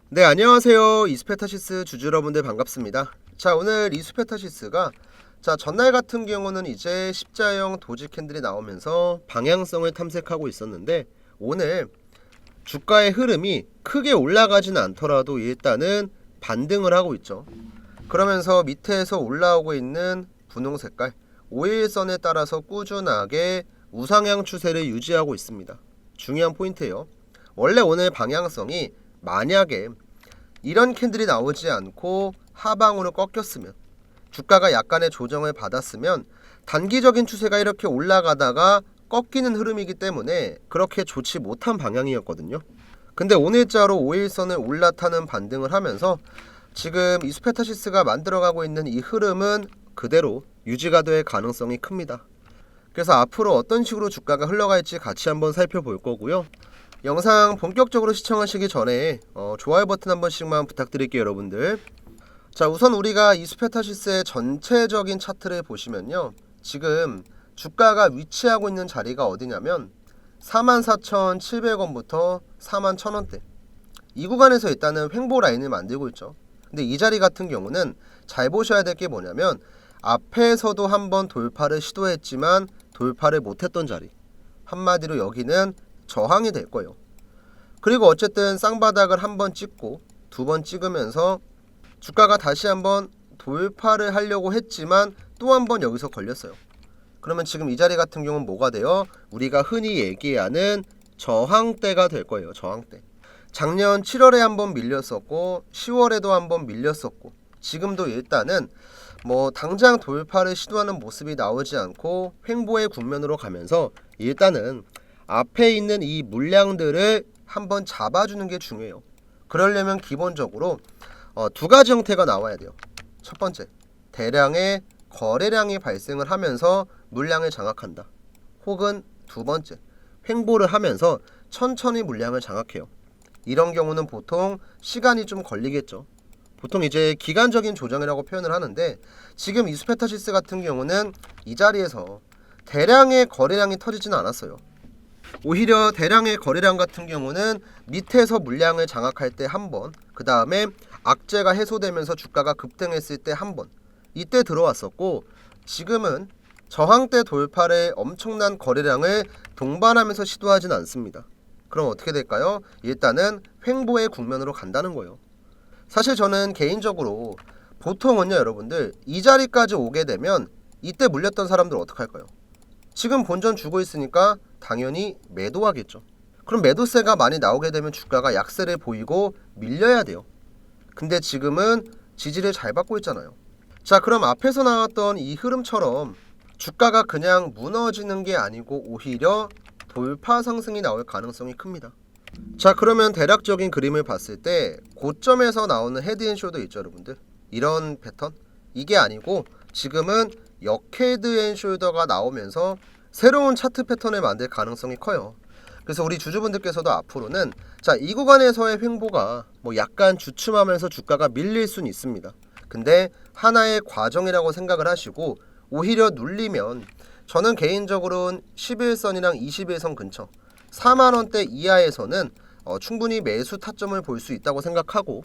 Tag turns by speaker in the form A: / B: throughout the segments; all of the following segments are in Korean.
A: 네, 안녕하세요. 이스페타시스 주주 여러분들 반갑습니다. 자, 오늘 이스페타시스가 전날 같은 경우는 이제 십자형 도지 캔들이 나오면서 방향성을 탐색하고 있었는데, 오늘 주가의 흐름이 크게 올라가지는 않더라도 일단은 반등을 하고 있죠. 그러면서 밑에서 올라오고 있는 분홍 색깔 5일선에 따라서 꾸준하게 우상향 추세를 유지하고 있습니다. 중요한 포인트예요. 원래 오늘 방향성이 만약에 이런 캔들이 나오지 않고 하방으로 꺾였으면, 주가가 약간의 조정을 받았으면 단기적인 추세가 이렇게 올라가다가 꺾이는 흐름이기 때문에 그렇게 좋지 못한 방향이었거든요. 근데 오늘자로 5일선을 올라타는 반등을 하면서 지금 이스페타시스가 만들어가고 있는 이 흐름은 그대로 유지가 될 가능성이 큽니다. 그래서 앞으로 어떤 식으로 주가가 흘러갈지 같이 한번 살펴볼 거고요. 영상 본격적으로 시청하시기 전에 좋아요 버튼 한 번씩만 부탁드릴게요, 여러분들. 자, 우선 우리가 이스페타시스의 전체적인 차트를 보시면요, 지금 주가가 위치하고 있는 자리가 어디냐면 44,700원부터 41,000원대, 이 구간에서 일단은 횡보 라인을 만들고 있죠. 근데 이 자리 같은 경우는 잘 보셔야 될 게 뭐냐면, 앞에서도 한번 돌파를 시도했지만 돌파를 못했던 자리, 한마디로 여기는 저항이 될 거예요. 그리고 어쨌든 쌍바닥을 한번 찍고 두 번 찍으면서 주가가 다시 한번 돌파를 하려고 했지만 또 한 번 여기서 걸렸어요. 그러면 지금 이 자리 같은 경우는 뭐가 돼요? 우리가 흔히 얘기하는 저항대가 될 거예요. 저항대. 작년 7월에 한번 밀렸었고 10월에도 한번 밀렸었고, 지금도 일단은 당장 돌파를 시도하는 모습이 나오지 않고 횡보의 국면으로 가면서 일단은 앞에 있는 이 물량들을 한번 잡아주는 게 중요해요. 그러려면 기본적으로 두 가지 형태가 나와야 돼요. 첫 번째, 대량의 거래량이 발생을 하면서 물량을 장악한다. 혹은 두 번째, 횡보를 하면서 천천히 물량을 장악해요. 이런 경우는 보통 시간이 좀 걸리겠죠. 보통 이제 기간적인 조정이라고 표현을 하는데, 지금 이스페타시스 같은 경우는 이 자리에서 대량의 거래량이 터지지는 않았어요. 오히려 대량의 거래량 같은 경우는 밑에서 물량을 장악할 때 한 번, 그 다음에 악재가 해소되면서 주가가 급등했을 때 한 번, 이때 들어왔었고, 지금은 저항대 돌파를 엄청난 거래량을 동반하면서 시도하진 않습니다. 그럼 어떻게 될까요? 일단은 횡보의 국면으로 간다는 거예요. 사실 저는 개인적으로 보통은요, 여러분들, 이 자리까지 오게 되면 이때 물렸던 사람들 어떡할까요? 지금 본전 주고 있으니까 당연히 매도하겠죠. 그럼 매도세가 많이 나오게 되면 주가가 약세를 보이고 밀려야 돼요. 근데 지금은 지지를 잘 받고 있잖아요. 자, 그럼 앞에서 나왔던 이 흐름처럼 주가가 그냥 무너지는 게 아니고 오히려 돌파 상승이 나올 가능성이 큽니다. 자, 그러면 대략적인 그림을 봤을 때 고점에서 나오는 헤드앤숄더 있죠, 여러분들. 이런 패턴? 이게 아니고 지금은 역헤드앤숄더가 나오면서 새로운 차트 패턴을 만들 가능성이 커요. 그래서 우리 주주분들께서도 앞으로는 이 구간에서의 횡보가 약간 주춤하면서 주가가 밀릴 수는 있습니다. 근데 하나의 과정이라고 생각을 하시고, 오히려 눌리면 저는 개인적으로는 11선이랑 21선 근처 4만원대 이하에서는 충분히 매수 타점을 볼 수 있다고 생각하고,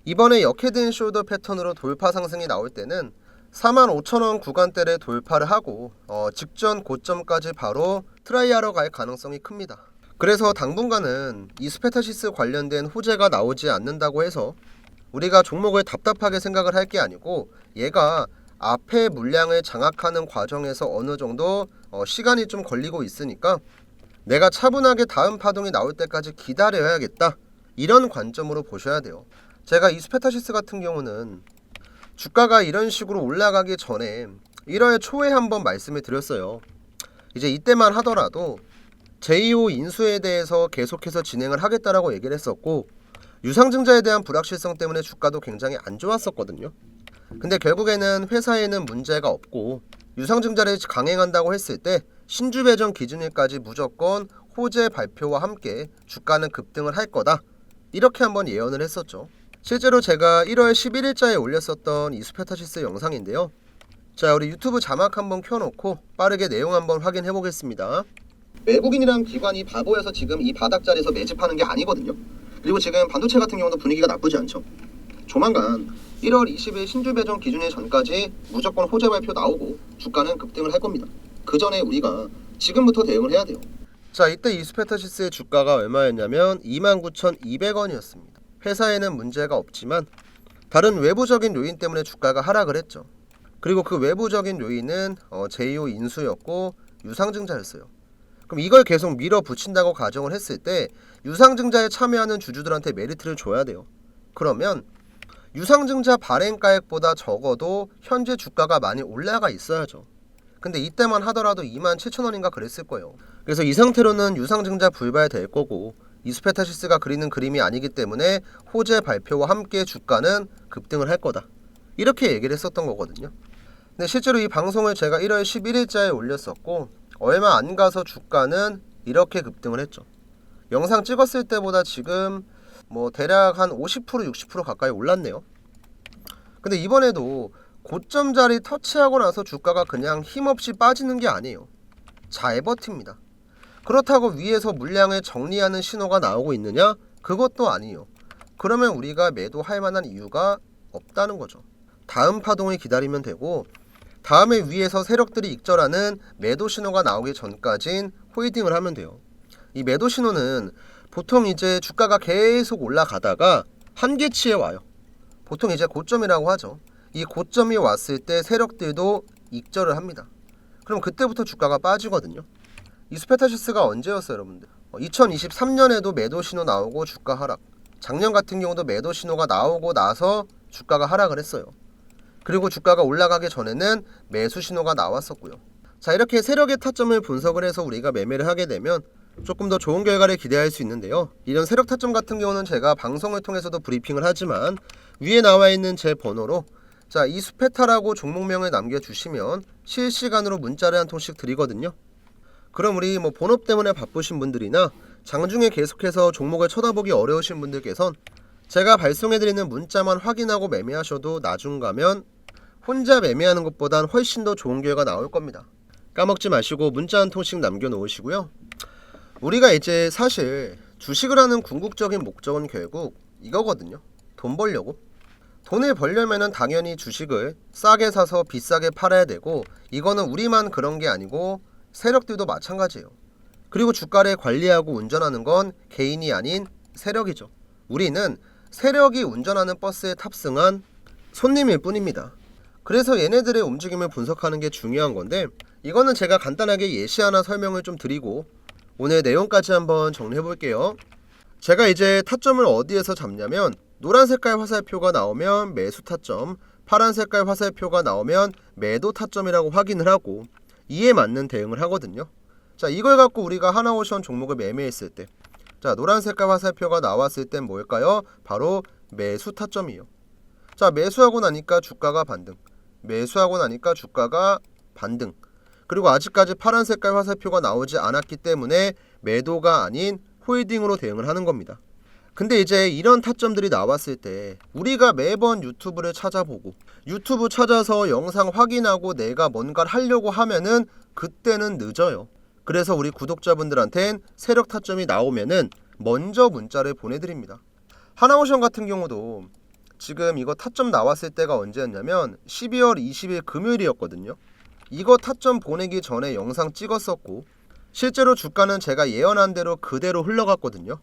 A: 이번에 역헤드앤숄더 패턴으로 돌파 상승이 나올 때는 45,000원 구간대를 돌파를 하고 직전 고점까지 바로 트라이하러 갈 가능성이 큽니다. 그래서 당분간은 이스페타시스 관련된 호재가 나오지 않는다고 해서 우리가 종목을 답답하게 생각을 할 게 아니고, 얘가 앞에 물량을 장악하는 과정에서 어느 정도 시간이 좀 걸리고 있으니까 내가 차분하게 다음 파동이 나올 때까지 기다려야겠다, 이런 관점으로 보셔야 돼요. 제가 이스페타시스 같은 경우는 주가가 이런 식으로 올라가기 전에 1월 초에 한번 말씀을 드렸어요. 이제 이때만 하더라도 제2호 인수에 대해서 계속해서 진행을 하겠다라고 얘기를 했었고, 유상증자에 대한 불확실성 때문에 주가도 굉장히 안 좋았었거든요. 근데 결국에는 회사에는 문제가 없고, 유상증자를 강행한다고 했을 때 신주배정 기준일까지 무조건 호재 발표와 함께 주가는 급등을 할 거다, 이렇게 한번 예언을 했었죠. 실제로 제가 1월 11일자에 올렸었던 이스페타시스 영상인데요. 자, 우리 유튜브 자막 한번 켜놓고 빠르게 내용 한번 확인해 보겠습니다. 외국인이랑 기관이 바보여서 지금 이 바닥 자리에서 매집하는 게 아니거든요. 그리고 지금 반도체 같은 경우도 분위기가 나쁘지 않죠. 조만간 1월 20일 신주 배정 기준일 전까지 무조건 호재 발표 나오고 주가는 급등을 할 겁니다. 그 전에 우리가 지금부터 대응을 해야 돼요. 자, 이때 이스페타시스의 주가가 얼마였냐면 29,200원이었습니다. 회사에는 문제가 없지만 다른 외부적인 요인 때문에 주가가 하락을 했죠. 그리고 그 외부적인 요인은 제2호 인수였고 유상증자였어요. 그럼 이걸 계속 밀어붙인다고 가정을 했을 때 유상증자에 참여하는 주주들한테 메리트를 줘야 돼요. 그러면 유상증자 발행가액보다 적어도 현재 주가가 많이 올라가 있어야죠. 근데 이때만 하더라도 27,000원인가 그랬을 거예요. 그래서 이 상태로는 유상증자 불발될 거고 이스페타시스가 그리는 그림이 아니기 때문에 호재 발표와 함께 주가는 급등을 할 거다. 이렇게 얘기를 했었던 거거든요. 근데 실제로 이 방송을 제가 1월 11일자에 올렸었고 얼마 안 가서 주가는 이렇게 급등을 했죠. 영상 찍었을 때보다 지금 대략 한 50% 60% 가까이 올랐네요. 근데 이번에도 고점 자리 터치하고 나서 주가가 그냥 힘없이 빠지는 게 아니에요. 잘 버팁니다. 그렇다고 위에서 물량을 정리하는 신호가 나오고 있느냐? 그것도 아니에요. 그러면 우리가 매도할 만한 이유가 없다는 거죠. 다음 파동을 기다리면 되고 다음에 위에서 세력들이 익절하는 매도 신호가 나오기 전까진 홀딩을 하면 돼요. 이 매도 신호는 보통 이제 주가가 계속 올라가다가 한계치에 와요. 보통 이제 고점이라고 하죠. 이 고점이 왔을 때 세력들도 익절을 합니다. 그럼 그때부터 주가가 빠지거든요. 이스페타시스가 언제였어요, 여러분들? 2023년에도 매도 신호 나오고 주가 하락. 작년 같은 경우도 매도 신호가 나오고 나서 주가가 하락을 했어요. 그리고 주가가 올라가기 전에는 매수 신호가 나왔었고요. 자, 이렇게 세력의 타점을 분석을 해서 우리가 매매를 하게 되면 조금 더 좋은 결과를 기대할 수 있는데요. 이런 세력 타점 같은 경우는 제가 방송을 통해서도 브리핑을 하지만 위에 나와 있는 제 번호로 자, 이스페타라고 종목명을 남겨주시면 실시간으로 문자를 한 통씩 드리거든요. 그럼 우리 본업 때문에 바쁘신 분들이나 장중에 계속해서 종목을 쳐다보기 어려우신 분들께선 제가 발송해드리는 문자만 확인하고 매매하셔도 나중 가면 혼자 매매하는 것보단 훨씬 더 좋은 결과 나올 겁니다. 까먹지 마시고 문자 한 통씩 남겨놓으시고요. 우리가 이제 사실 주식을 하는 궁극적인 목적은 결국 이거거든요. 돈 벌려고. 돈을 벌려면은 당연히 주식을 싸게 사서 비싸게 팔아야 되고 이거는 우리만 그런 게 아니고 세력들도 마찬가지예요. 그리고 주가를 관리하고 운전하는 건 개인이 아닌 세력이죠. 우리는 세력이 운전하는 버스에 탑승한 손님일 뿐입니다. 그래서 얘네들의 움직임을 분석하는 게 중요한 건데 이거는 제가 간단하게 예시 하나 설명을 좀 드리고 오늘 내용까지 한번 정리해 볼게요. 제가 이제 타점을 어디에서 잡냐면 노란 색깔 화살표가 나오면 매수 타점, 파란 색깔 화살표가 나오면 매도 타점이라고 확인을 하고 이에 맞는 대응을 하거든요. 자, 이걸 갖고 우리가 하나오션 종목을 매매했을 때 자, 노란 색깔 화살표가 나왔을 땐 뭘까요? 바로 매수 타점이에요. 자, 매수하고 나니까 주가가 반등, 매수하고 나니까 주가가 반등. 그리고 아직까지 파란 색깔 화살표가 나오지 않았기 때문에 매도가 아닌 홀딩으로 대응을 하는 겁니다. 근데 이제 이런 타점들이 나왔을 때 우리가 매번 유튜브를 찾아보고 유튜브 찾아서 영상 확인하고 내가 뭔가를 하려고 하면은 그때는 늦어요. 그래서 우리 구독자분들한텐 세력 타점이 나오면은 먼저 문자를 보내드립니다. 하나오션 같은 경우도 지금 이거 타점 나왔을 때가 언제였냐면 12월 20일 금요일이었거든요. 이거 타점 보내기 전에 영상 찍었었고 실제로 주가는 제가 예언한 대로 그대로 흘러갔거든요.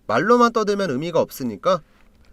A: 말로만 떠들면 의미가 없으니까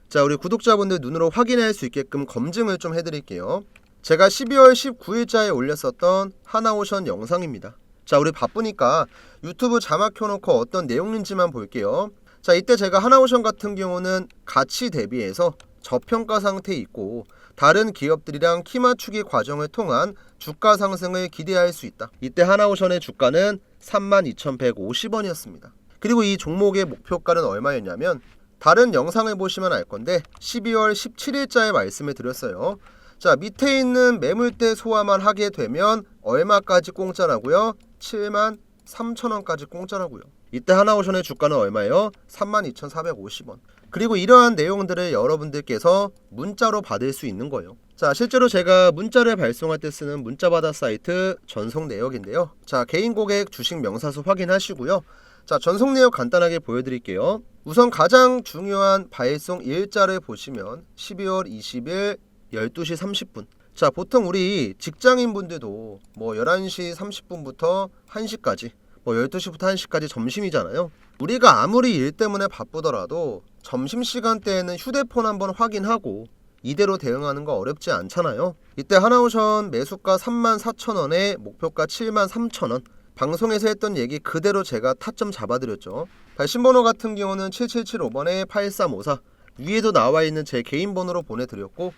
A: 자, 우리 구독자분들 눈으로 확인할 수 있게끔 검증을 좀 해드릴게요. 제가 12월 19일자에 올렸었던 하나오션 영상입니다. 자, 우리 바쁘니까 유튜브 자막 켜놓고 어떤 내용인지만 볼게요. 자, 이때 제가 하나오션 같은 경우는 가치 대비해서 저평가 상태에 있고 다른 기업들이랑 키 맞추기 과정을 통한 주가 상승을 기대할 수 있다. 이때 하나오션의 주가는 32,150원이었습니다. 그리고 이 종목의 목표가는 얼마였냐면 다른 영상을 보시면 알 건데 12월 17일자에 말씀을 드렸어요. 자, 밑에 있는 매물대 소화만 하게 되면 얼마까지 공짜라고요? 73,000원까지 공짜라고요. 이때 하나오션의 주가는 얼마예요? 32,450원. 그리고 이러한 내용들을 여러분들께서 문자로 받을 수 있는 거예요. 자, 실제로 제가 문자를 발송할 때 쓰는 문자바다 사이트 전송 내역인데요. 자, 개인 고객 주식 명사수 확인하시고요. 자, 전송 내역 간단하게 보여드릴게요. 우선 가장 중요한 발송 일자를 보시면 12월 20일 12시 30분. 자, 보통 우리 직장인분들도 뭐 11시 30분부터 1시까지, 뭐 12시부터 1시까지 점심이잖아요. 우리가 아무리 일 때문에 바쁘더라도 점심시간대에는 휴대폰 한번 확인하고 이대로 대응하는 거 어렵지 않잖아요. 이때 하나오션 매수가 34,000원에 목표가 73,000원. 방송에서 했던 얘기 그대로 제가 타점 잡아드렸죠. 발신번호 같은 경우는 7775번에 8354. 위에도 나와 있는 제 개인 번호로 보내드렸고,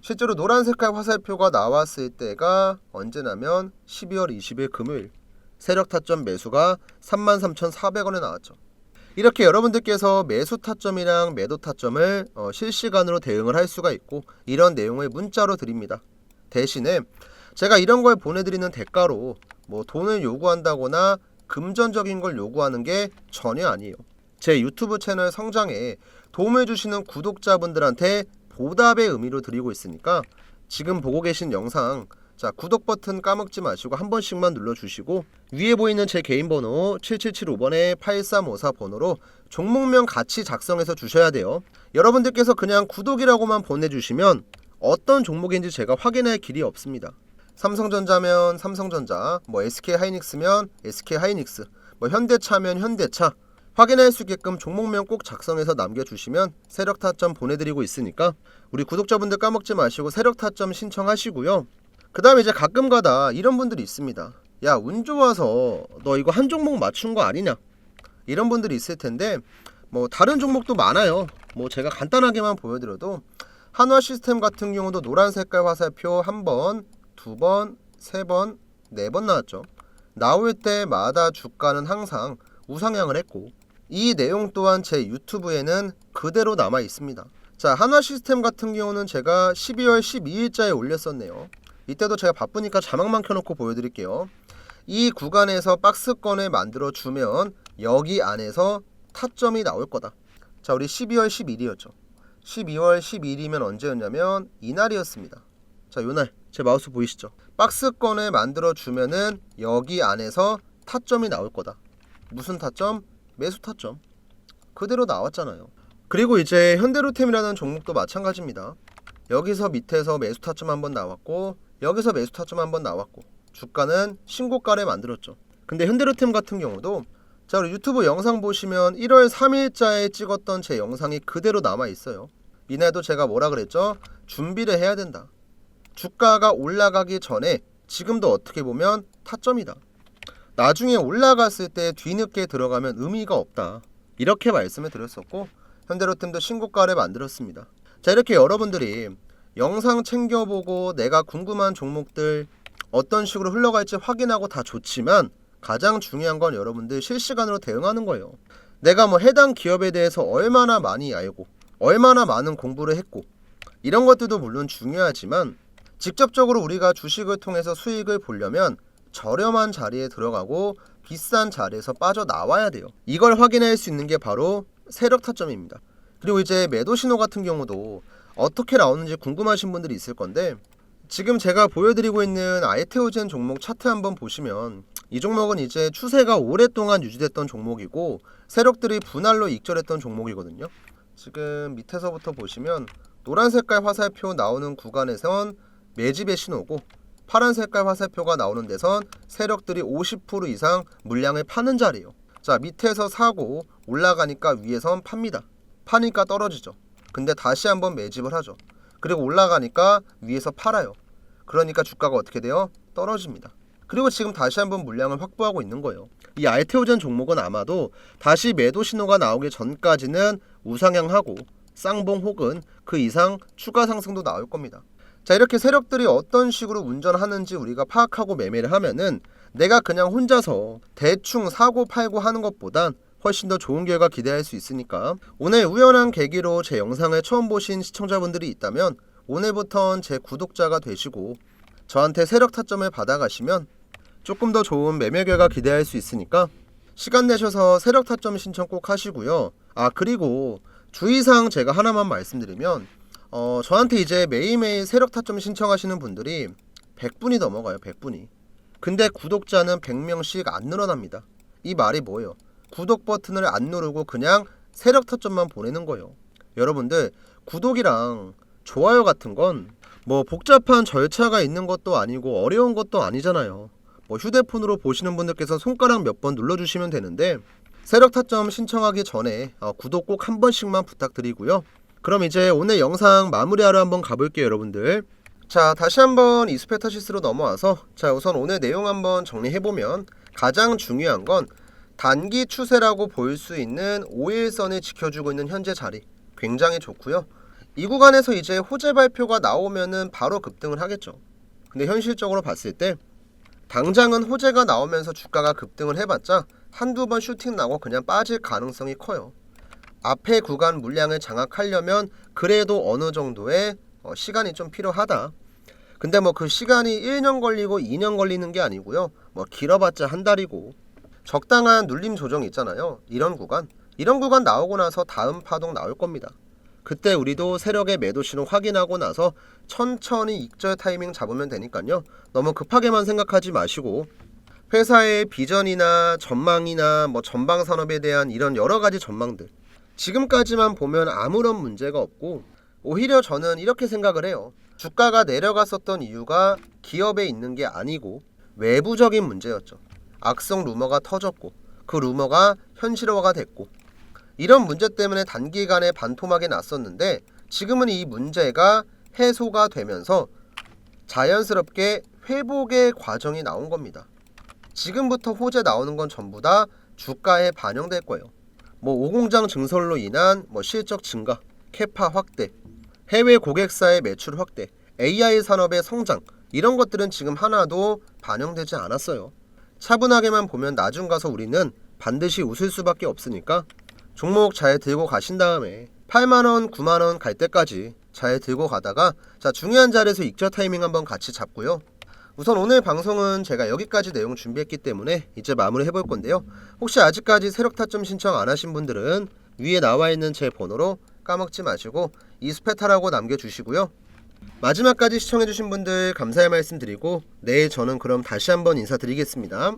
A: 실제로 노란 색깔 화살표가 나왔을 때가 언제냐면 12월 20일 금요일. 세력 타점 매수가 33,400원에 나왔죠. 이렇게 여러분들께서 매수 타점이랑 매도 타점을 실시간으로 대응을 할 수가 있고, 이런 내용을 문자로 드립니다. 대신에 제가 이런 걸 보내드리는 대가로 뭐 돈을 요구한다거나 금전적인 걸 요구하는 게 전혀 아니에요. 제 유튜브 채널 성장에 도움을 주시는 구독자분들한테 보답의 의미로 드리고 있으니까 지금 보고 계신 영상, 자, 구독 버튼 까먹지 마시고 한 번씩만 눌러주시고, 위에 보이는 제 개인 번호 7775번에 8354 번호로 종목명 같이 작성해서 주셔야 돼요. 여러분들께서 그냥 구독이라고만 보내주시면 어떤 종목인지 제가 확인할 길이 없습니다. 삼성전자면 삼성전자, 뭐 SK하이닉스면 SK하이닉스, 뭐 현대차면 현대차, 확인할 수 있게끔 종목명 꼭 작성해서 남겨주시면 세력 타점 보내드리고 있으니까 우리 구독자분들 까먹지 마시고 세력 타점 신청하시고요. 그 다음에 이제 가끔가다 이런 분들이 있습니다. 야, 운 좋아서 너 이거 한 종목 맞춘 거 아니냐, 이런 분들이 있을 텐데, 뭐 다른 종목도 많아요. 뭐 제가 간단하게만 보여드려도 한화시스템 같은 경우도 노란 색깔 화살표 1번, 2번, 3번, 4번 나왔죠. 나올 때마다 주가는 항상 우상향을 했고, 이 내용 또한 제 유튜브에는 그대로 남아 있습니다. 자, 한화시스템 같은 경우는 제가 12월 12일자에 올렸었네요. 이때도 제가 바쁘니까 자막만 켜놓고 보여드릴게요. 이 구간에서 박스권을 만들어 주면 여기 안에서 타점이 나올 거다. 자, 우리 12월 10일이었죠. 12월 10일이면 언제였냐면 이날이었습니다. 자, 요날 제 마우스 보이시죠? 박스권을 만들어 주면은 여기 안에서 타점이 나올 거다. 무슨 타점? 매수 타점. 그대로 나왔잖아요. 그리고 이제 현대로템이라는 종목도 마찬가지입니다. 여기서 밑에서 매수 타점 한번 나왔고, 여기서 매수 타점 한번 나왔고, 주가는 신고가를 만들었죠. 근데 현대로템 같은 경우도, 자, 우리 유튜브 영상 보시면 1월 3일자에 찍었던 제 영상이 그대로 남아 있어요. 이날도 제가 뭐라 그랬죠? 준비를 해야 된다. 주가가 올라가기 전에 지금도 어떻게 보면 타점이다. 나중에 올라갔을 때 뒤늦게 들어가면 의미가 없다. 이렇게 말씀을 드렸었고, 현대로템도 신고가를 만들었습니다. 자, 이렇게 여러분들이 영상 챙겨보고 내가 궁금한 종목들 어떤 식으로 흘러갈지 확인하고 다 좋지만, 가장 중요한 건 여러분들 실시간으로 대응하는 거예요. 내가 뭐 해당 기업에 대해서 얼마나 많이 알고 얼마나 많은 공부를 했고, 이런 것들도 물론 중요하지만 직접적으로 우리가 주식을 통해서 수익을 보려면 저렴한 자리에 들어가고 비싼 자리에서 빠져나와야 돼요. 이걸 확인할 수 있는 게 바로 세력 타점입니다. 그리고 이제 매도 신호 같은 경우도 어떻게 나오는지 궁금하신 분들이 있을 건데, 지금 제가 보여드리고 있는 아이테오젠 종목 차트 한번 보시면 이 종목은 이제 추세가 오랫동안 유지됐던 종목이고 세력들이 분할로 익절했던 종목이거든요. 지금 밑에서부터 보시면 노란 색깔 화살표 나오는 구간에선 매집의 신호고, 파란 색깔 화살표가 나오는 데선 세력들이 50% 이상 물량을 파는 자리예요. 자, 밑에서 사고 올라가니까 위에선 팝니다. 파니까 떨어지죠. 근데 다시 한번 매집을 하죠. 그리고 올라가니까 위에서 팔아요. 그러니까 주가가 어떻게 돼요? 떨어집니다. 그리고 지금 다시 한번 물량을 확보하고 있는 거예요. 이 알테오젠 종목은 아마도 다시 매도 신호가 나오기 전까지는 우상향하고 쌍봉 혹은 그 이상 추가 상승도 나올 겁니다. 자, 이렇게 세력들이 어떤 식으로 운전하는지 우리가 파악하고 매매를 하면은 내가 그냥 혼자서 대충 사고 팔고 하는 것보단 훨씬 더 좋은 결과 기대할 수 있으니까, 오늘 우연한 계기로 제 영상을 처음 보신 시청자분들이 있다면 오늘부턴 제 구독자가 되시고 저한테 세력 타점을 받아가시면 조금 더 좋은 매매 결과 기대할 수 있으니까 시간 내셔서 세력 타점 신청 꼭 하시고요. 아, 그리고 주의사항 제가 하나만 말씀드리면, 저한테 이제 매일매일 세력 타점 신청하시는 분들이 100분이 넘어가요. 100분이. 근데 구독자는 100명씩 안 늘어납니다. 이 말이 뭐예요? 구독 버튼을 안 누르고 그냥 세력 타점만 보내는 거예요. 여러분들, 구독이랑 좋아요 같은 건 뭐 복잡한 절차가 있는 것도 아니고 어려운 것도 아니잖아요. 뭐 휴대폰으로 보시는 분들께서 손가락 몇 번 눌러주시면 되는데, 세력 타점 신청하기 전에 구독 꼭 한 번씩만 부탁드리고요. 그럼 이제 오늘 영상 마무리하러 한번 가볼게요, 여러분들. 자, 다시 한번 이스페타시스로 넘어와서, 자, 우선 오늘 내용 한번 정리해보면, 가장 중요한 건 단기 추세라고 볼 수 있는 5일선을 지켜주고 있는 현재 자리, 굉장히 좋고요. 이 구간에서 이제 호재 발표가 나오면은 바로 급등을 하겠죠. 근데 현실적으로 봤을 때 당장은 호재가 나오면서 주가가 급등을 해봤자 한두 번 슈팅 나고 그냥 빠질 가능성이 커요. 앞에 구간 물량을 장악하려면 그래도 어느 정도의 시간이 좀 필요하다. 근데 뭐 그 시간이 1년 걸리고 2년 걸리는 게 아니고요. 뭐 길어봤자 한 달이고, 적당한 눌림 조정 있잖아요. 이런 구간 나오고 나서 다음 파동 나올 겁니다. 그때 우리도 세력의 매도 신호 확인하고 나서 천천히 익절 타이밍 잡으면 되니까요. 너무 급하게만 생각하지 마시고, 회사의 비전이나 전망이나 뭐 전방 산업에 대한 이런 여러 가지 전망들, 지금까지만 보면 아무런 문제가 없고, 오히려 저는 이렇게 생각을 해요. 주가가 내려갔었던 이유가 기업에 있는 게 아니고 외부적인 문제였죠. 악성 루머가 터졌고, 그 루머가 현실화가 됐고, 이런 문제 때문에 단기간에 반토막이 났었는데, 지금은 이 문제가 해소가 되면서 자연스럽게 회복의 과정이 나온 겁니다. 지금부터 호재 나오는 건 전부 다 주가에 반영될 거예요. 뭐 오공장 증설로 인한 뭐 실적 증가, 캐파 확대, 해외 고객사의 매출 확대, AI 산업의 성장, 이런 것들은 지금 하나도 반영되지 않았어요. 차분하게만 보면 나중 가서 우리는 반드시 웃을 수밖에 없으니까 종목 잘 들고 가신 다음에 8만원, 9만원 갈 때까지 잘 들고 가다가, 자, 중요한 자리에서 익절 타이밍 한번 같이 잡고요. 우선 오늘 방송은 제가 여기까지 내용 준비했기 때문에 이제 마무리 해볼 건데요. 혹시 아직까지 세력 타점 신청 안 하신 분들은 위에 나와 있는 제 번호로 까먹지 마시고 이스페타라고 남겨주시고요. 마지막까지 시청해주신 분들 감사의 말씀 드리고, 내일 저는 그럼 다시 한번 인사드리겠습니다.